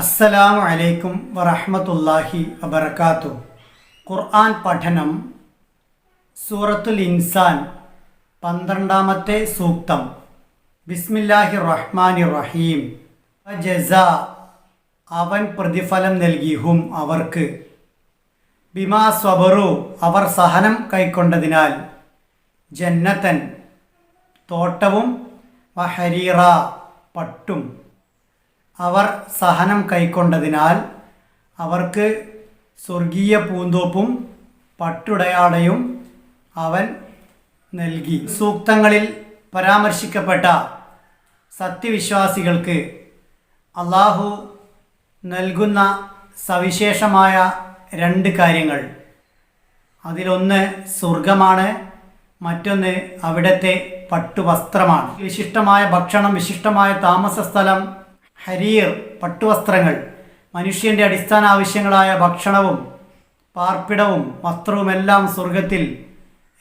അസ്സലാമു അലൈക്കും വറഹ്മത്തുള്ളാഹി വബറകാതുഹു. ഖുർആൻ പഠനം സൂറത്തുൽ ഇൻസാൻ 12-ാമത്തെ സൂക്തം. ബിസ്മില്ലാഹിർ റഹ്മാനിർ റഹീം. ജസാ അവൻ പ്രതിഫലം നൽകിഹും അവർക്ക്, ബിമാ സ്വബറു അവർ സഹനം കൈക്കൊണ്ടതിനാൽ, ജന്നതൻ തോട്ടവും, വഹരീറ പട്ടും അവർ സഹനം കൈക്കൊണ്ടതിനാൽ അവർക്ക് സ്വർഗീയ പൂന്തോപ്പും പട്ടുടയാടയും അവൻ നൽകി. സൂക്തങ്ങളിൽ പരാമർശിക്കപ്പെട്ട സത്യവിശ്വാസികൾക്ക് അള്ളാഹു നൽകുന്ന സവിശേഷമായ 2 കാര്യങ്ങൾ. അതിലൊന്ന് സ്വർഗമാണ്, മറ്റൊന്ന് അവിടുത്തെ പട്ടുവസ്ത്രമാണ്. വിശിഷ്ടമായ ഭക്ഷണം, വിശിഷ്ടമായ താമസ സ്ഥലം, ഹരീർ പട്ടുവസ്ത്രങ്ങൾ, മനുഷ്യൻ്റെ അടിസ്ഥാന ആവശ്യങ്ങളായ ഭക്ഷണവും പാർപ്പിടവും വസ്ത്രവുമെല്ലാം സ്വർഗത്തിൽ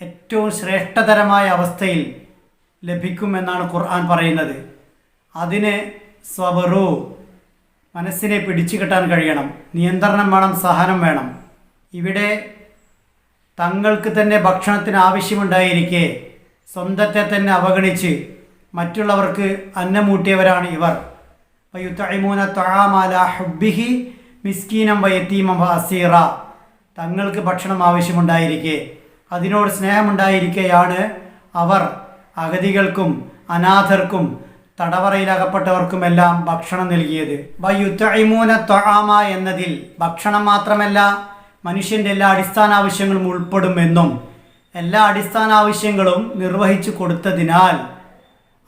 ഏറ്റവും ശ്രേഷ്ഠതരമായ അവസ്ഥയിൽ ലഭിക്കുമെന്നാണ് ഖുർആൻ പറയുന്നത്. അതിന് സ്വബറു മനസ്സിനെ പിടിച്ചു കെട്ടാൻ കഴിയണം, നിയന്ത്രണം വേണം, സഹനം വേണം. ഇവിടെ തങ്ങൾക്ക് തന്നെ ഭക്ഷണത്തിന് ആവശ്യമുണ്ടായിരിക്കെ സ്വന്തത്തെ തന്നെ അവഗണിച്ച് മറ്റുള്ളവർക്ക് അന്നമൂട്ടിയവരാണ് ഇവർ. വയുതഇമൂന തആമ അലാ ഹുബ്ബിഹി മിസ്കീനം വയതീമൻ വഅസീറ. തങ്ങൾക്ക് ഭക്ഷണം ആവശ്യമുണ്ടായിരിക്കെ, അതിനോട് സ്നേഹമുണ്ടായിരിക്കെയാണ് അവർ അഗതികൾക്കും അനാഥർക്കും തടവറയിലകപ്പെട്ടവർക്കുമെല്ലാം ഭക്ഷണം നൽകിയത്. വയുതഇമൂന തആമ എന്നതിൽ ഭക്ഷണം മാത്രമല്ല, മനുഷ്യൻ്റെ എല്ലാ അടിസ്ഥാന ആവശ്യങ്ങളും ഉൾപ്പെടുമെന്നും, എല്ലാ അടിസ്ഥാന ആവശ്യങ്ങളും നിർവഹിച്ചു കൊടുത്തതിനാൽ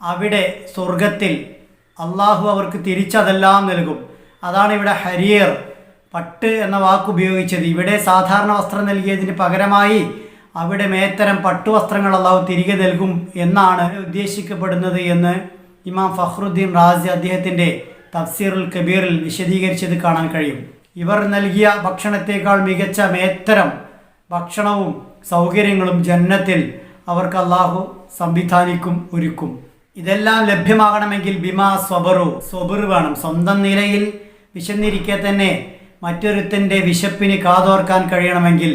അവിടെ സ്വർഗത്തിൽ അള്ളാഹു അവർക്ക് തിരിച്ചതെല്ലാം നൽകും. അതാണ് ഇവിടെ ഹരീർ പട്ട് എന്ന വാക്ക് ഉപയോഗിച്ചത്. ഇവിടെ സാധാരണ വസ്ത്രം നൽകിയതിന് പകരമായി അവിടെ മേത്തരം പട്ടുവസ്ത്രങ്ങൾ അള്ളാഹു തിരികെ നൽകും എന്നാണ് ഉദ്ദേശിക്കപ്പെടുന്നത് എന്ന് ഇമാം ഫഖ്റുദ്ദീൻ റാസി അദ്ദേഹത്തിൻ്റെ തഫ്സീറുൽ കബീറിൽ വിശദീകരിച്ചത് കാണാൻ കഴിയും. ഇവർ നൽകിയ ഭക്ഷണത്തേക്കാൾ മികച്ച മേത്തരം ഭക്ഷണവും സൗകര്യങ്ങളും ജന്നത്തിൽ അവർക്ക് അള്ളാഹു സംവിധാനിക്കും, ഒരുക്കും. ഇതെല്ലാം ലഭ്യമാകണമെങ്കിൽ ബിമാ സ്വബറു, സ്വബർ വേണം. സ്വന്തം നിലയിൽ വിശന്നിരിക്കെ തന്നെ മറ്റൊരുത്തൻ്റെ വിശപ്പിന് കാതോർക്കാൻ കഴിയണമെങ്കിൽ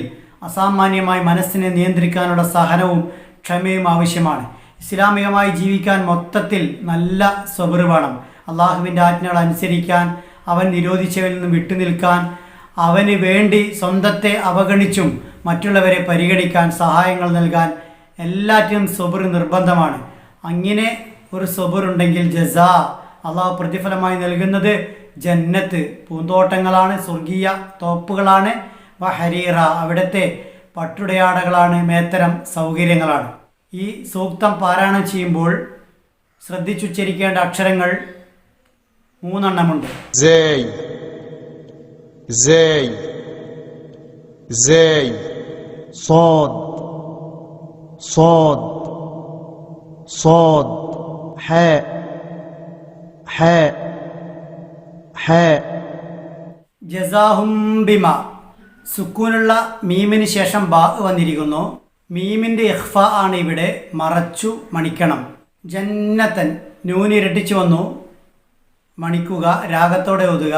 അസാമാന്യമായി മനസ്സിനെ നിയന്ത്രിക്കാനുള്ള സഹനവും ക്ഷമയും ആവശ്യമാണ്. ഇസ്ലാമികമായി ജീവിക്കാൻ മൊത്തത്തിൽ നല്ല സ്വബർ വേണം. അള്ളാഹുവിൻ്റെ ആജ്ഞകൾ അനുസരിക്കാൻ, അവൻ നിരോധിച്ചവരിൽ നിന്ന് വിട്ടുനിൽക്കാൻ, അവന് വേണ്ടി സ്വന്തത്തെ അവഗണിച്ചും മറ്റുള്ളവരെ പരിഗണിക്കാൻ, സഹായങ്ങൾ നൽകാൻ, എല്ലാറ്റിനും സ്വബർ നിർബന്ധമാണ്. അങ്ങനെ ഒരു സ്വബറുണ്ടെങ്കിൽ ജസാ അള്ളാഹു പ്രതിഫലമായി നൽകുന്നത് ജന്നത്ത് പൂന്തോട്ടങ്ങളാണ്, സ്വർഗീയ തോപ്പുകളാണ്, വഹരീറ അവിടുത്തെ പട്ടുടയാടകളാണ്, മേത്തരം സൗകര്യങ്ങളാണ്. ഈ സൂക്തം പാരായണം ചെയ്യുമ്പോൾ ശ്രദ്ധിച്ചുച്ചരിക്കേണ്ട അക്ഷരങ്ങൾ 3 എണ്ണമുണ്ട്. സൈ സൈ സൈ സാദ് സാദ് صاد حاء حاء حاء. ജസാഹും ബിമ. സുക്കൂനുള്ള മീമിന് ശേഷം ബാ വന്നിരിക്കുന്നു. മീമിൻ്റെ ഇഖ്ഫ ആണ് ഇവിടെ, മറച്ചു മണിക്കണം. ജന്നതൻ നൂന് ഇരട്ടിച്ചു വന്നു, മണിക്കുക, രാഗത്തോടെ ഓതുക.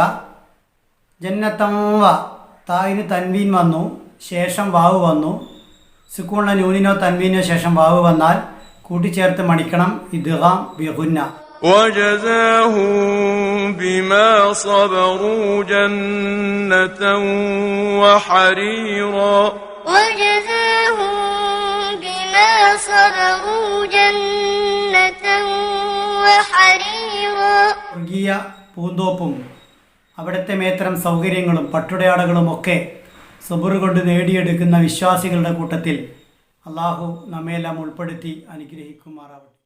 ജന്നതം വ തായിന് തൻവീൻ വന്നു, ശേഷം വാവ് വന്നു. സുക്കൂണുള്ള നൂനിനോ തൻവീനോ ശേഷം വാവ് വന്നാൽ കൂട്ടിച്ചേർത്ത് മണിക്കണം. ഇദ്ഗാം ബിഗുന്ന. وجزاهم بما صبروا جنة وحريرا. وجزاهم بما صبروا جنة وحريرا. സ്വർഗീയ പൂന്തോപ്പും അവിടുത്തെ മേത്തരം സൗകര്യങ്ങളും പട്ടുടയാടകളും ഒക്കെ സബർ കൊണ്ട് നേടിയെടുക്കുന്ന വിശ്വാസികളുടെ കൂട്ടത്തിൽ അള്ളാഹു നമ്മയെല്ലാം ഉൾപ്പെടുത്തി അനുഗ്രഹിക്കുമാറാവട്ടെ.